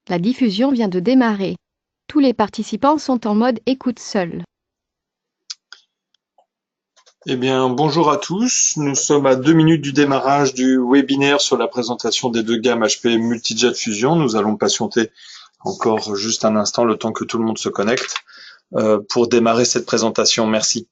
La diffusion vient de démarrer. Tous les participants sont en mode écoute seul. Eh bien, bonjour à tous. Nous sommes à 2 minutes du démarrage du webinaire sur la présentation des deux gammes HP Multijet Fusion. Nous allons patienter encore juste un instant, le temps que tout le monde se connecte, pour démarrer cette présentation. Merci.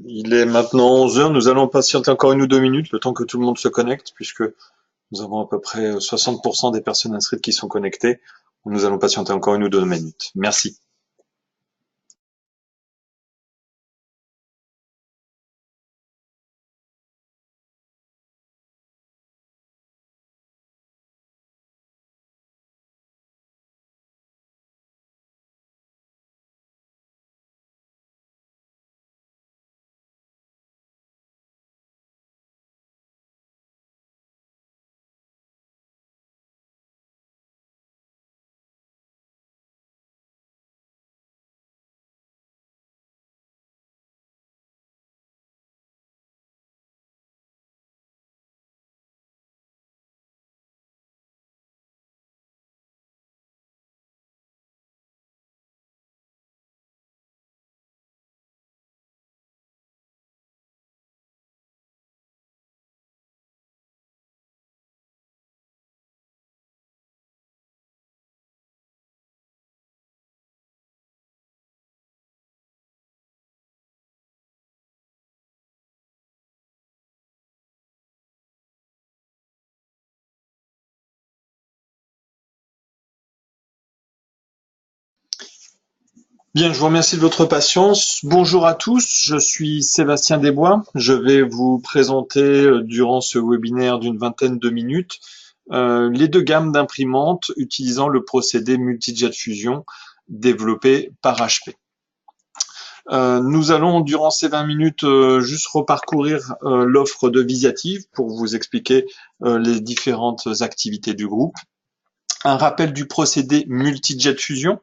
Il est maintenant 11 heures. Nous allons patienter encore 1 ou 2 minutes, le temps que tout le monde se connecte, puisque nous avons à peu près 60% des personnes inscrites qui sont connectées. Nous allons patienter encore 1 ou 2 minutes. Merci. Bien, je vous remercie de votre patience. Bonjour à tous, je suis Sébastien Desbois. Je vais vous présenter durant ce webinaire d'une vingtaine de minutes les deux gammes d'imprimantes utilisant le procédé Multijet Fusion développé par HP. Nous allons, durant ces 20 minutes, juste reparcourir l'offre de Visiative pour vous expliquer les différentes activités du groupe. Un rappel du procédé Multijet Fusion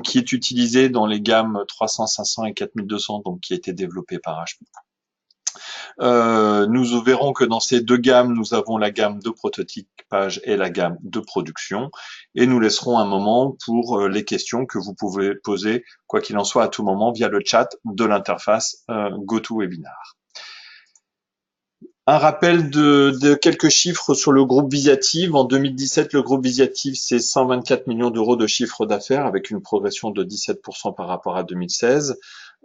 qui est utilisé dans les gammes 300, 500 et 4200, donc qui a été développé par HP. Nous verrons que dans ces deux gammes, nous avons la gamme de prototypage et la gamme de production, et nous laisserons un moment pour les questions que vous pouvez poser, quoi qu'il en soit, à tout moment via le chat de l'interface GoToWebinar. Un rappel de quelques chiffres sur le groupe Visiative. En 2017, le groupe Visiative, c'est 124 millions d'euros de chiffre d'affaires avec une progression de 17% par rapport à 2016.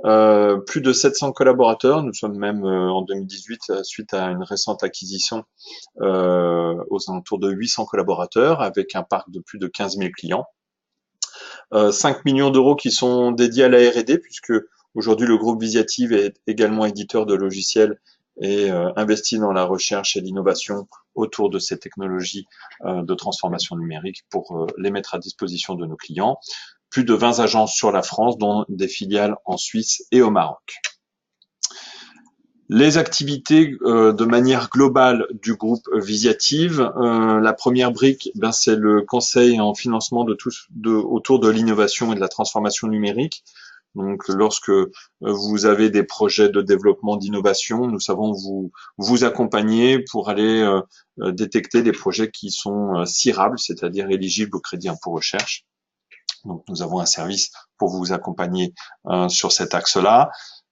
Plus de 700 collaborateurs. Nous sommes même en 2018, suite à une récente acquisition, aux alentours de 800 collaborateurs avec un parc de plus de 15 000 clients. 5 millions d'euros qui sont dédiés à la R&D puisque Aujourd'hui, le groupe Visiative est également éditeur de logiciels et investit dans la recherche et l'innovation autour de ces technologies de transformation numérique pour les mettre à disposition de nos clients. Plus de 20 agences sur la France, dont des filiales en Suisse et au Maroc. Les activités de manière globale du groupe Visiative, la première brique, c'est le conseil en financement autour de l'innovation et de la transformation numérique. Donc, lorsque vous avez des projets de développement d'innovation, nous savons vous accompagner pour aller détecter des projets qui sont cirables, c'est-à-dire éligibles au crédit impôt recherche. Donc, nous avons un service pour vous accompagner sur cet axe-là.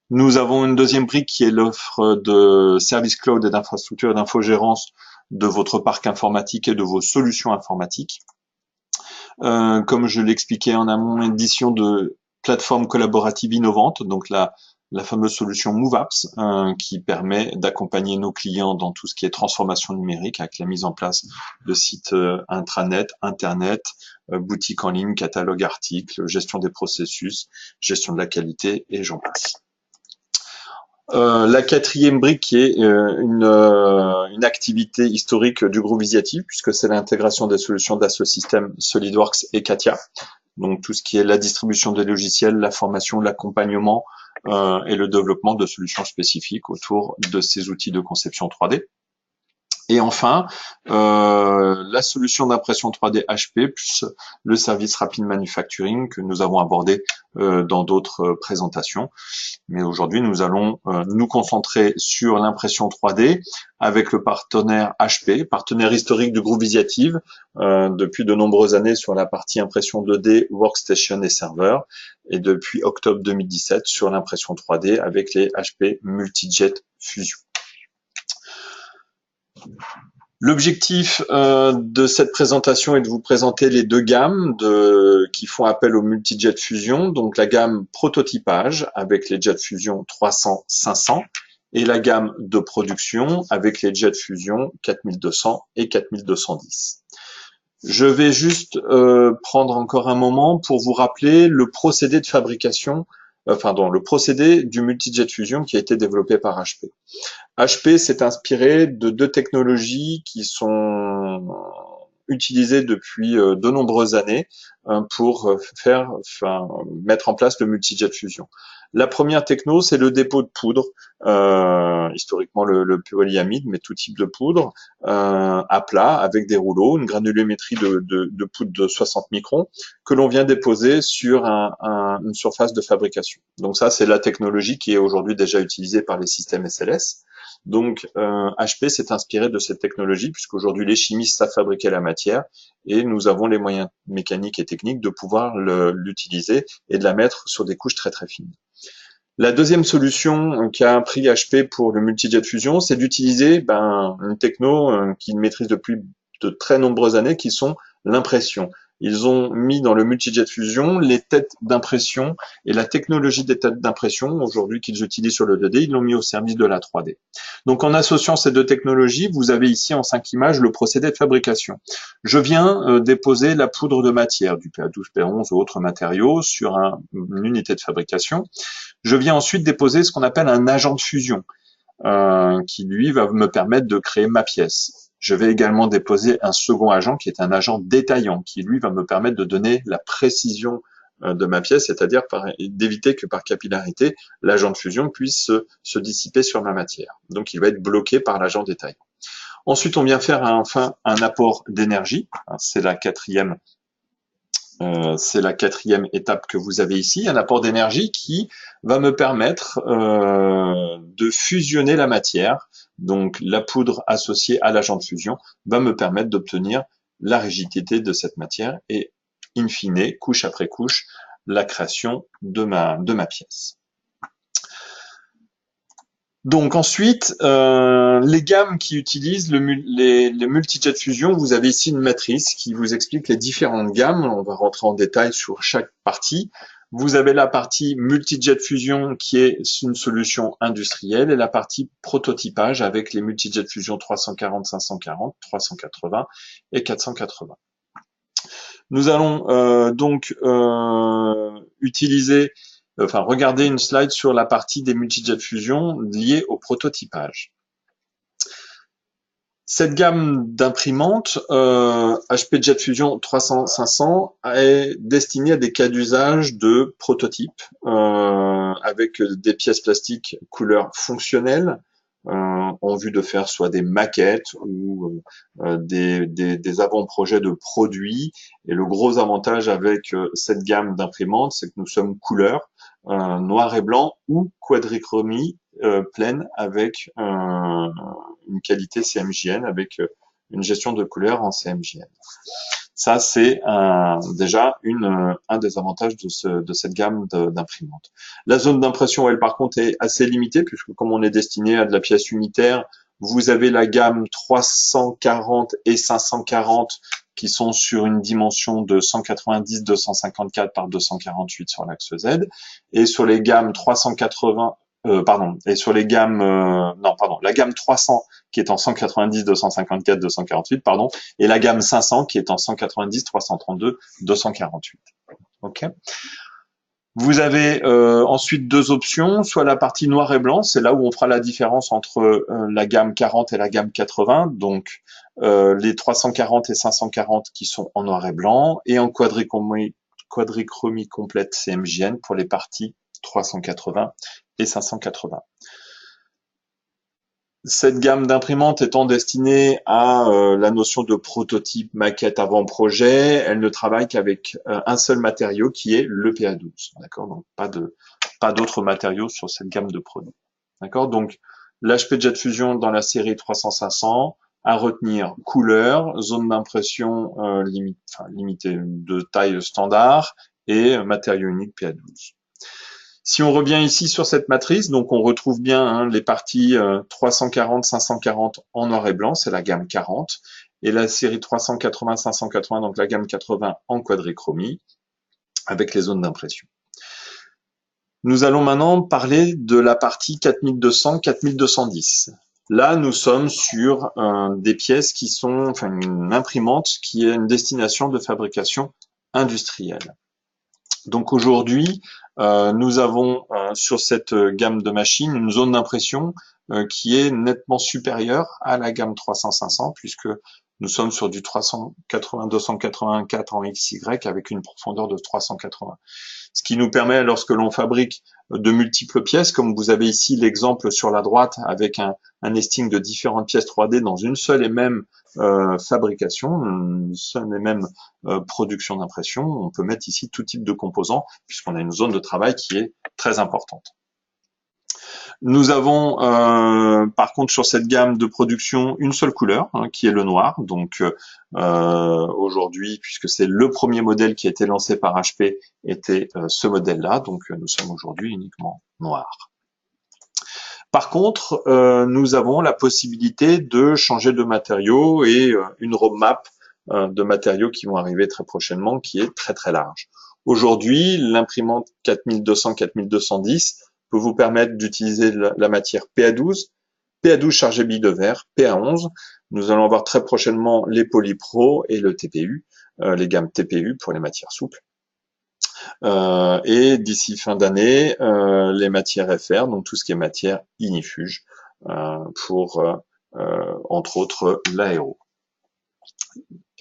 Nous avons une deuxième brique qui est l'offre de services cloud et d'infrastructure et d'infogérance de votre parc informatique et de vos solutions informatiques. Comme je l'expliquais en amont, édition de plateformes collaboratives innovantes, donc la fameuse solution MoveApps qui permet d'accompagner nos clients dans tout ce qui est transformation numérique avec la mise en place de sites intranet, internet, boutique en ligne, catalogue articles, gestion des processus, gestion de la qualité et j'en passe. La quatrième brique qui est une activité historique du groupe Visiative puisque c'est l'intégration des solutions d'Asso Systèmes, SolidWorks et CATIA. Donc tout ce qui est la distribution des logiciels, la formation, l'accompagnement et le développement de solutions spécifiques autour de ces outils de conception 3D. Et enfin, la solution d'impression 3D HP plus le service Rapid Manufacturing que nous avons abordé dans d'autres présentations. Mais aujourd'hui, nous allons nous concentrer sur l'impression 3D avec le partenaire HP, partenaire historique du groupe Visiative depuis de nombreuses années sur la partie impression 2D, workstation et serveur, et depuis octobre 2017 sur l'impression 3D avec les HP Multijet Fusion. L'objectif de cette présentation est de vous présenter les deux gammes qui font appel au multijet fusion, donc la gamme prototypage avec les Jet Fusion 300-500 et la gamme de production avec les Jet Fusion 4200 et 4210. Je vais juste prendre encore un moment pour vous rappeler le procédé de fabrication, le procédé du multijet fusion qui a été développé par HP. HP s'est inspiré de deux technologies qui sont utilisées depuis de nombreuses années pour mettre en place le multijet fusion. La première techno, c'est le dépôt de poudre, historiquement le polyamide, mais tout type de poudre, à plat, avec des rouleaux, une granulométrie de poudre de 60 microns, que l'on vient déposer sur une surface de fabrication. Donc ça, c'est la technologie qui est aujourd'hui déjà utilisée par les systèmes SLS. Donc, HP s'est inspiré de cette technologie puisqu'aujourd'hui les chimistes savent fabriquer la matière et nous avons les moyens mécaniques et techniques de pouvoir l'utiliser et de la mettre sur des couches très très fines. La deuxième solution qu'a pris HP pour le multijet fusion, c'est d'utiliser une techno qu'ils maîtrisent depuis de très nombreuses années, qui sont l'impression. Ils ont mis dans le multijet fusion les têtes d'impression et la technologie des têtes d'impression, aujourd'hui qu'ils utilisent sur le 2D, ils l'ont mis au service de la 3D. Donc en associant ces deux technologies, vous avez ici en 5 images le procédé de fabrication. Je viens déposer la poudre de matière, du PA12, PA11 ou autres matériaux sur une unité de fabrication. Je viens ensuite déposer ce qu'on appelle un agent de fusion, qui lui va me permettre de créer ma pièce. Je vais également déposer un second agent qui est un agent détaillant, qui lui va me permettre de donner la précision de ma pièce, c'est-à-dire d'éviter que par capillarité, l'agent de fusion puisse se dissiper sur ma matière. Donc il va être bloqué par l'agent détaillant. Ensuite, on vient faire enfin un apport d'énergie. C'est la quatrième étape que vous avez ici, un apport d'énergie qui va me permettre de fusionner la matière. Donc la poudre associée à l'agent de fusion va me permettre d'obtenir la rigidité de cette matière et in fine, couche après couche, la création de ma pièce. Donc ensuite, les gammes qui utilisent les multijet fusion, vous avez ici une matrice qui vous explique les différentes gammes. On va rentrer en détail sur chaque partie. Vous avez la partie multijet fusion qui est une solution industrielle et la partie prototypage avec les multijet fusion 340, 540, 380 et 480. Nous allons donc utiliser enfin, regardez une slide sur la partie des multijet fusion liée au prototypage. Cette gamme d'imprimantes HP Jet Fusion 300-500 est destinée à des cas d'usage de prototype avec des pièces plastiques couleur fonctionnelle en vue de faire soit des maquettes ou des avant-projets de produits. Et le gros avantage avec cette gamme d'imprimantes, c'est que nous sommes couleur noir et blanc ou quadrichromie pleine avec une qualité CMJN, avec une gestion de couleurs en CMJN. Ça, c'est déjà un des avantages de cette gamme d'imprimantes. La zone d'impression, elle, par contre, est assez limitée, puisque comme on est destiné à de la pièce unitaire, vous avez la gamme 340 et 540 qui sont sur une dimension de 190-254 par 248 sur l'axe Z, et sur les gammes 380, et sur les gammes, la gamme 300 qui est en 190, 254, 248, et la gamme 500 qui est en 190, 332, 248. Ok. Vous avez ensuite deux options, soit la partie noir et blanc, c'est là où on fera la différence entre la gamme 40 et la gamme 80, donc les 340 et 540 qui sont en noir et blanc, et en quadrichromie complète CMJN pour les parties 380 et 580. Cette gamme d'imprimantes étant destinée à la notion de prototype, maquette, avant-projet, elle ne travaille qu'avec un seul matériau qui est le PA12. D'accord, donc pas d'autres matériaux sur cette gamme de produits. D'accord, donc l'HP Jet Fusion dans la série 300-500 à retenir couleur, zone d'impression limitée de taille standard et matériau unique PA12. Si on revient ici sur cette matrice, donc on retrouve bien les parties 340, 540 en noir et blanc, c'est la gamme 40, et la série 380, 580, donc la gamme 80 en quadrichromie, avec les zones d'impression. Nous allons maintenant parler de la partie 4200, 4210. Là, nous sommes sur des pièces qui sont, une imprimante qui est une destination de fabrication industrielle. Donc aujourd'hui, nous avons sur cette gamme de machines une zone d'impression qui est nettement supérieure à la gamme 300-500 puisque nous sommes sur du 380-284 en XY avec une profondeur de 380. Ce qui nous permet, lorsque l'on fabrique de multiples pièces, comme vous avez ici l'exemple sur la droite avec un nesting de différentes pièces 3D dans une seule et même fabrication, une seule et même production d'impression, on peut mettre ici tout type de composants puisqu'on a une zone de travail qui est très importante. Nous avons par contre sur cette gamme de production une seule couleur qui est le noir. Donc aujourd'hui, puisque c'est le premier modèle qui a été lancé par HP, était ce modèle-là. Donc nous sommes aujourd'hui uniquement noir. Par contre, nous avons la possibilité de changer de matériaux et une roadmap de matériaux qui vont arriver très prochainement qui est très très large. Aujourd'hui, l'imprimante 4200-4210 peut vous permettre d'utiliser la matière PA12, PA12 chargé billes de verre, PA11. Nous allons avoir très prochainement les Polypro et le TPU, les gammes TPU pour les matières souples. Et d'ici fin d'année, les matières FR, donc tout ce qui est matière ignifuge, pour entre autres l'aéro.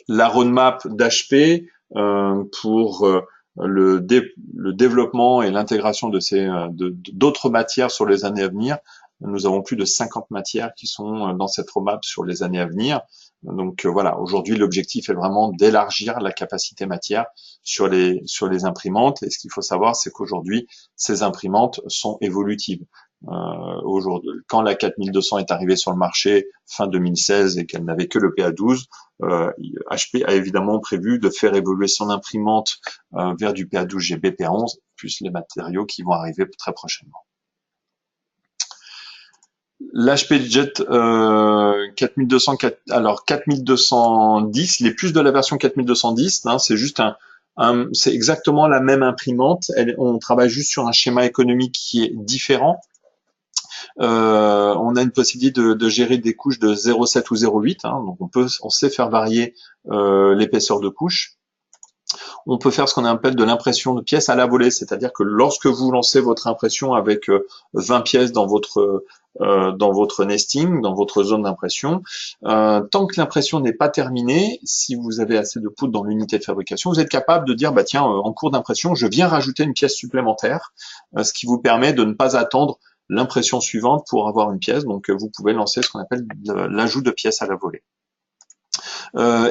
La roadmap d'HP pour le développement et l'intégration de d'autres matières sur les années à venir. Nous avons plus de 50 matières qui sont dans cette roadmap sur les années à venir. Donc voilà, aujourd'hui l'objectif est vraiment d'élargir la capacité matière sur les imprimantes. Et ce qu'il faut savoir, c'est qu'aujourd'hui ces imprimantes sont évolutives. Aujourd'hui, quand la 4200 est arrivée sur le marché fin 2016 et qu'elle n'avait que le PA12, HP a évidemment prévu de faire évoluer son imprimante vers du PA12GB, PA11, plus les matériaux qui vont arriver très prochainement. L'HP Jet 4200, alors 4210, les plus de la version 4210, c'est juste c'est exactement la même imprimante. On travaille juste sur un schéma économique qui est différent. On a une possibilité de gérer des couches de 0,7 ou 0,8, donc on sait faire varier l'épaisseur de couche. on peut faire ce qu'on appelle de l'impression de pièces à la volée, c'est-à-dire que lorsque vous lancez votre impression avec 20 pièces dans votre nesting, dans votre zone d'impression, tant que l'impression n'est pas terminée, si vous avez assez de poudre dans l'unité de fabrication, vous êtes capable de dire bah tiens, en cours d'impression, je viens rajouter une pièce supplémentaire, ce qui vous permet de ne pas attendre l'impression suivante pour avoir une pièce. Donc vous pouvez lancer ce qu'on appelle l'ajout de pièces à la volée.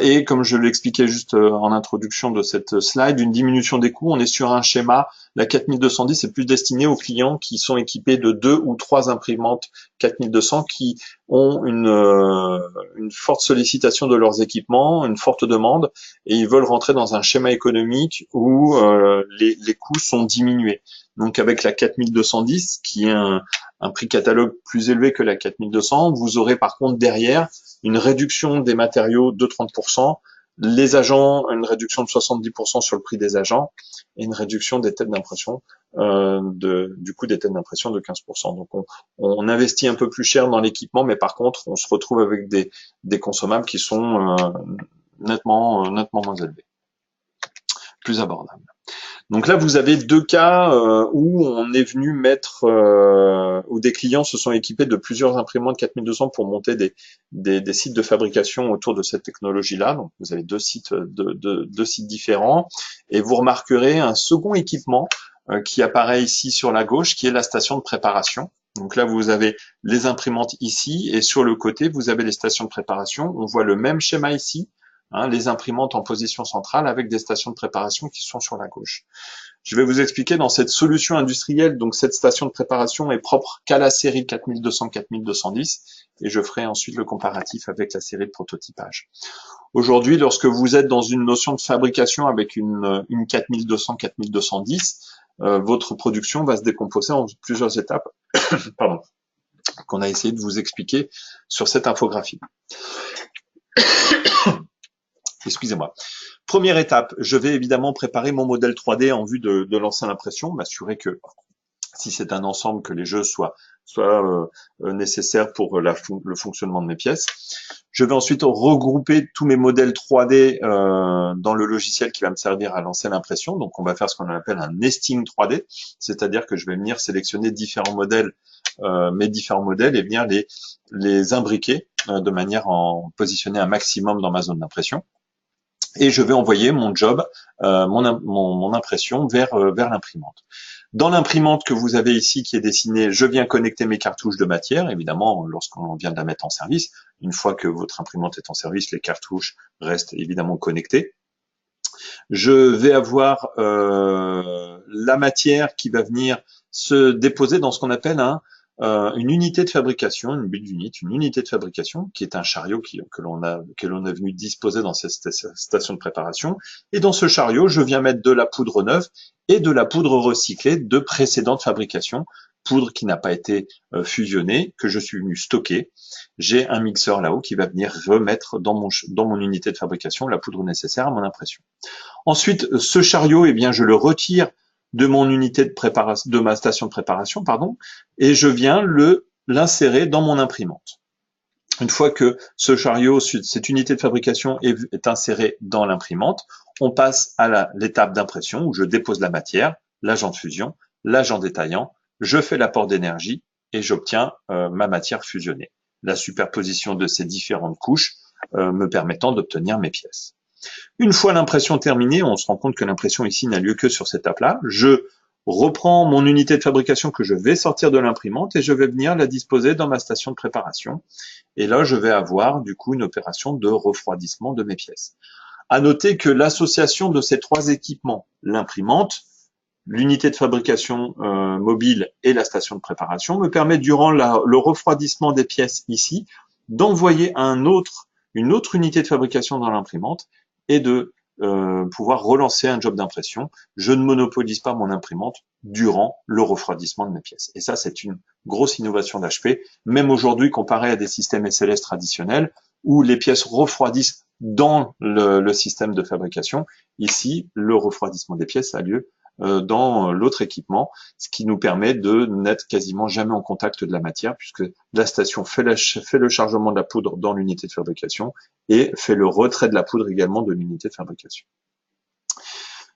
Et comme je l'expliquais juste en introduction de cette slide, une diminution des coûts, on est sur un schéma, la 4210 est plus destinée aux clients qui sont équipés de 2 ou 3 imprimantes 4200 qui ont une forte sollicitation de leurs équipements, une forte demande, et ils veulent rentrer dans un schéma économique où les coûts sont diminués. Donc avec la 4210, qui est un prix catalogue plus élevé que la 4200, vous aurez par contre derrière une réduction des matériaux de 30%, les agents, une réduction de 70% sur le prix des agents, et une réduction des têtes d'impression, du coût des têtes d'impression de 15%. Donc on investit un peu plus cher dans l'équipement, mais par contre on se retrouve avec des consommables qui sont nettement moins élevés, plus abordables. Donc là, vous avez deux cas où on est venu mettre, où des clients se sont équipés de plusieurs imprimantes 4200 pour monter des sites de fabrication autour de cette technologie-là. Donc vous avez deux sites différents, et vous remarquerez un second équipement qui apparaît ici sur la gauche, qui est la station de préparation. Donc là, vous avez les imprimantes ici, et sur le côté, vous avez les stations de préparation. On voit le même schéma ici. Les imprimantes en position centrale avec des stations de préparation qui sont sur la gauche. Je vais vous expliquer dans cette solution industrielle, donc cette station de préparation est propre qu'à la série 4200-4210 et je ferai ensuite le comparatif avec la série de prototypage. Aujourd'hui, lorsque vous êtes dans une notion de fabrication avec une 4200-4210, votre production va se décomposer en plusieurs étapes pardon, qu'on a essayé de vous expliquer sur cette infographie. Excusez-moi. Première étape, je vais évidemment préparer mon modèle 3D en vue de lancer l'impression, m'assurer que si c'est un ensemble, que les jeux soient nécessaires pour le fonctionnement de mes pièces. Je vais ensuite regrouper tous mes modèles 3D dans le logiciel qui va me servir à lancer l'impression. Donc on va faire ce qu'on appelle un nesting 3D, c'est-à-dire que je vais venir sélectionner différents modèles, mes différents modèles, et bien les imbriquer de manière à positionner un maximum dans ma zone d'impression. Et je vais envoyer mon job, mon impression vers l'imprimante. Dans l'imprimante que vous avez ici qui est dessinée, je viens connecter mes cartouches de matière. Évidemment, lorsqu'on vient de la mettre en service, une fois que votre imprimante est en service, les cartouches restent évidemment connectées. Je vais avoir la matière qui va venir se déposer dans ce qu'on appelle une unité de fabrication, une build unit, une unité de fabrication qui est un chariot que l'on est venu disposer dans cette station de préparation. Et dans ce chariot, je viens mettre de la poudre neuve et de la poudre recyclée de précédente fabrication, poudre qui n'a pas été fusionnée, que je suis venu stocker. J'ai un mixeur là-haut qui va venir remettre dans mon unité de fabrication la poudre nécessaire à mon impression. Ensuite, ce chariot, eh bien, je le retire de mon unité de préparation, de ma station de préparation, pardon, et je viens l'insérer dans mon imprimante. Une fois que ce chariot, cette unité de fabrication est insérée dans l'imprimante, on passe à l'étape d'impression où je dépose la matière, l'agent de fusion, l'agent détaillant, je fais l'apport d'énergie et j'obtiens ma matière fusionnée. La superposition de ces différentes couches me permettant d'obtenir mes pièces. Une fois l'impression terminée, on se rend compte que l'impression ici n'a lieu que sur cette étape-là. Je reprends mon unité de fabrication que je vais sortir de l'imprimante et je vais venir la disposer dans ma station de préparation. Et là, je vais avoir du coup une opération de refroidissement de mes pièces. À noter que l'association de ces trois équipements, l'imprimante, l'unité de fabrication mobile et la station de préparation, me permet durant le refroidissement des pièces ici d'envoyer une autre unité de fabrication dans l'imprimante et de pouvoir relancer un job d'impression. Je ne monopolise pas mon imprimante durant le refroidissement de mes pièces. Et ça, c'est une grosse innovation d'HP, même aujourd'hui comparé à des systèmes SLS traditionnels où les pièces refroidissent dans le système de fabrication. Ici, le refroidissement des pièces a lieu dans l'autre équipement, ce qui nous permet de n'être quasiment jamais en contact de la matière puisque la station fait le chargement de la poudre dans l'unité de fabrication et fait le retrait de la poudre également de l'unité de fabrication.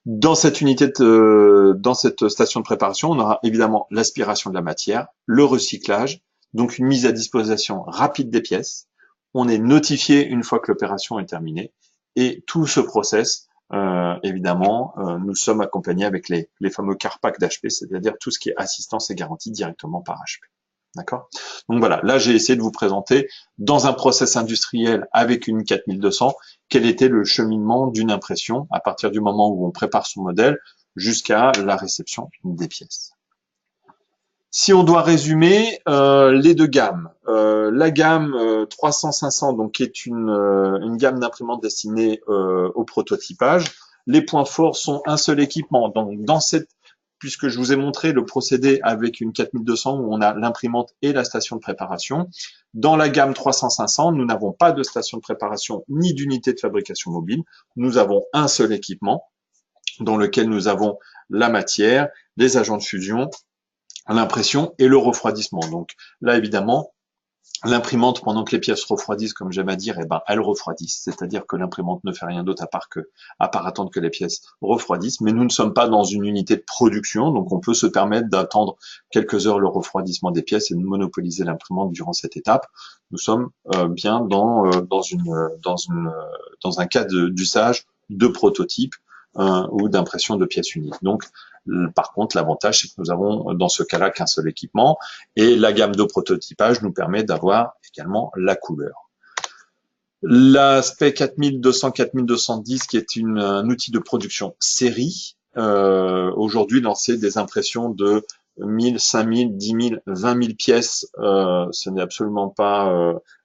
Dans dans cette station de préparation, on aura évidemment l'aspiration de la matière, le recyclage, donc une mise à disposition rapide des pièces. On est notifié une fois que l'opération est terminée et tout ce process, évidemment, nous sommes accompagnés avec les fameux CARPAC d'HP, c'est-à-dire tout ce qui est assistance et garantie directement par HP. D'accord? Donc voilà, là j'ai essayé de vous présenter dans un process industriel avec une 4200 quel était le cheminement d'une impression à partir du moment où on prépare son modèle jusqu'à la réception des pièces. Si on doit résumer les deux gammes, la gamme 300-500 donc qui est une gamme d'imprimantes destinée au prototypage. Les points forts sont un seul équipement. Donc dans cette puisque je vous ai montré le procédé avec une 4200 où on a l'imprimante et la station de préparation. Dans la gamme 300-500, nous n'avons pas de station de préparation ni d'unité de fabrication mobile. Nous avons un seul équipement dans lequel nous avons la matière, les agents de fusion, l'impression et le refroidissement. Donc là, évidemment, l'imprimante, pendant que les pièces refroidissent, comme j'aime à dire, elles refroidissent. C'est-à-dire que l'imprimante ne fait rien d'autre à part attendre que les pièces refroidissent. Mais nous ne sommes pas dans une unité de production, donc on peut se permettre d'attendre quelques heures le refroidissement des pièces et de monopoliser l'imprimante durant cette étape. Nous sommes bien dans un cas d'usage de prototype ou d'impression de pièces uniques. Donc, par contre, l'avantage, c'est que nous avons dans ce cas-là qu'un seul équipement et la gamme de prototypage nous permet d'avoir également la couleur. L'aspect 4200-4210 qui est un outil de production série, aujourd'hui lancer des impressions de 1000, 5000, 10 000, 20 000 pièces, ce n'est absolument pas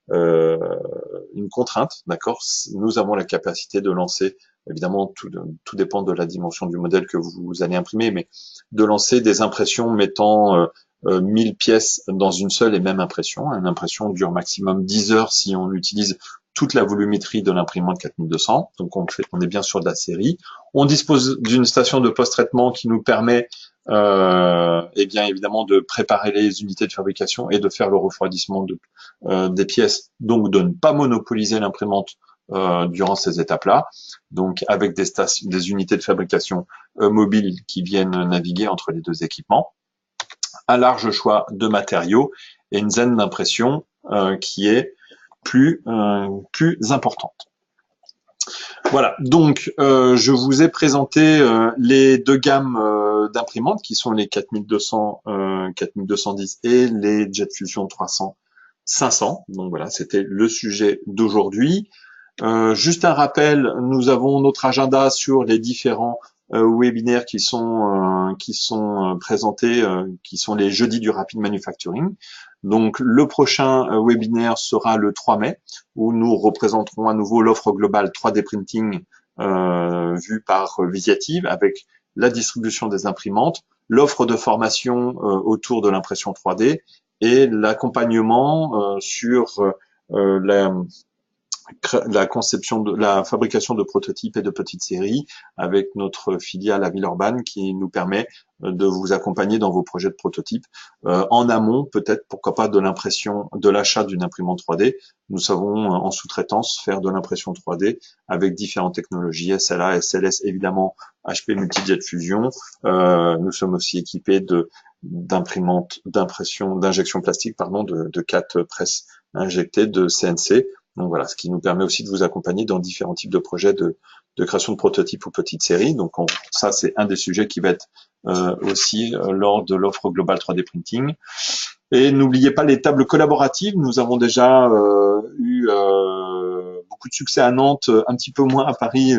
une contrainte, d'accord. Nous avons la capacité de lancer, évidemment, tout dépend de la dimension du modèle que vous allez imprimer, mais de lancer des impressions mettant 1000 pièces dans une seule et même impression. Une impression dure maximum 10 heures si on utilise toute la volumétrie de l'imprimante 4200. Donc on est bien sûr de la série. On dispose d'une station de post-traitement qui nous permet et bien évidemment de préparer les unités de fabrication et de faire le refroidissement des pièces, donc de ne pas monopoliser l'imprimante durant ces étapes-là, donc avec des unités de fabrication mobiles qui viennent naviguer entre les deux équipements, un large choix de matériaux et une zone d'impression qui est plus importante. Voilà, donc je vous ai présenté les deux gammes d'imprimantes qui sont les 4200, 4210 et les JetFusion 300, 500. Donc voilà, c'était le sujet d'aujourd'hui. Juste un rappel, nous avons notre agenda sur les différents webinaires qui sont présentés, qui sont les jeudis du Rapid Manufacturing. Donc le prochain webinaire sera le 3 mai, où nous représenterons à nouveau l'offre globale 3D Printing vue par Visiative avec la distribution des imprimantes, l'offre de formation autour de l'impression 3D et l'accompagnement sur la conception de la fabrication de prototypes et de petites séries avec notre filiale à Villeurbanne qui nous permet de vous accompagner dans vos projets de prototypes en amont, peut-être pourquoi pas de l'impression, de l'achat d'une imprimante 3D. Nous savons en sous-traitance faire de l'impression 3D avec différentes technologies SLA, SLS, évidemment HP Multijet Fusion. Nous sommes aussi équipés d'imprimantes d'injection plastique, de 4 presses injectées de CNC. Donc voilà, ce qui nous permet aussi de vous accompagner dans différents types de projets de création de prototypes ou petites séries. Donc ça, c'est un des sujets qui va être aussi lors de l'offre Global 3D Printing. Et n'oubliez pas les tables collaboratives. Nous avons déjà eu beaucoup de succès à Nantes, un petit peu moins à Paris,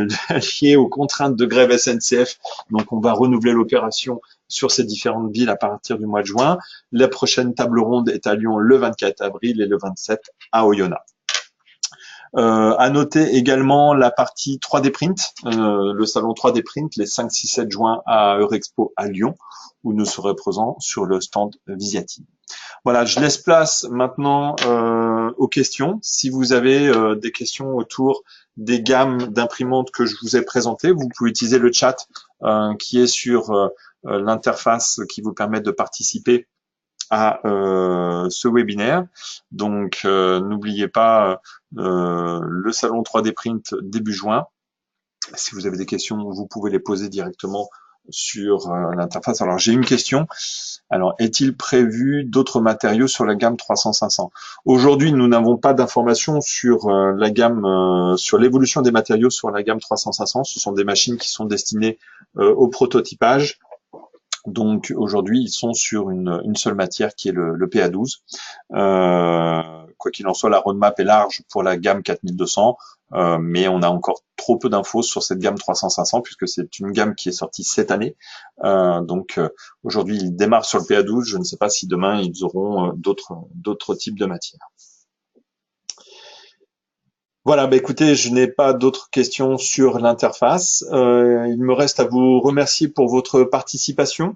lié aux contraintes de grève SNCF. Donc on va renouveler l'opération sur ces différentes villes à partir du mois de juin. La prochaine table ronde est à Lyon le 24 avril et le 27 à Oyonnax. À noter également la partie 3D Print, le salon 3D Print les 5, 6, 7 juin à Eurexpo à Lyon, où nous serons présents sur le stand Visiative. Voilà, je laisse place maintenant aux questions. Si vous avez des questions autour des gammes d'imprimantes que je vous ai présentées, vous pouvez utiliser le chat qui est sur l'interface qui vous permet de participer à ce webinaire. Donc n'oubliez pas le salon 3D Print début juin Si vous avez des questions, vous pouvez les poser directement sur l'interface. Alors j'ai une question. Alors, est-il prévu d'autres matériaux sur la gamme 300-500? Aujourd'hui, nous n'avons pas d'informations sur la gamme, sur l'évolution des matériaux sur la gamme 300-500. Ce sont des machines qui sont destinées au prototypage. Donc aujourd'hui, ils sont sur une seule matière qui est le PA12. Quoi qu'il en soit, la roadmap est large pour la gamme 4200, mais on a encore trop peu d'infos sur cette gamme 300-500 puisque c'est une gamme qui est sortie cette année. Aujourd'hui, ils démarrent sur le PA12. Je ne sais pas si demain ils auront d'autres types de matières. Voilà, bah écoutez, je n'ai pas d'autres questions sur l'interface. Il me reste à vous remercier pour votre participation.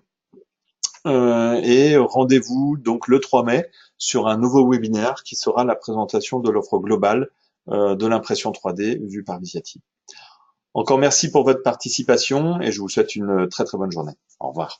Et rendez-vous donc le 3 mai sur un nouveau webinaire qui sera la présentation de l'offre globale de l'impression 3D vue par Visiati. Encore merci pour votre participation et je vous souhaite une très très bonne journée. Au revoir.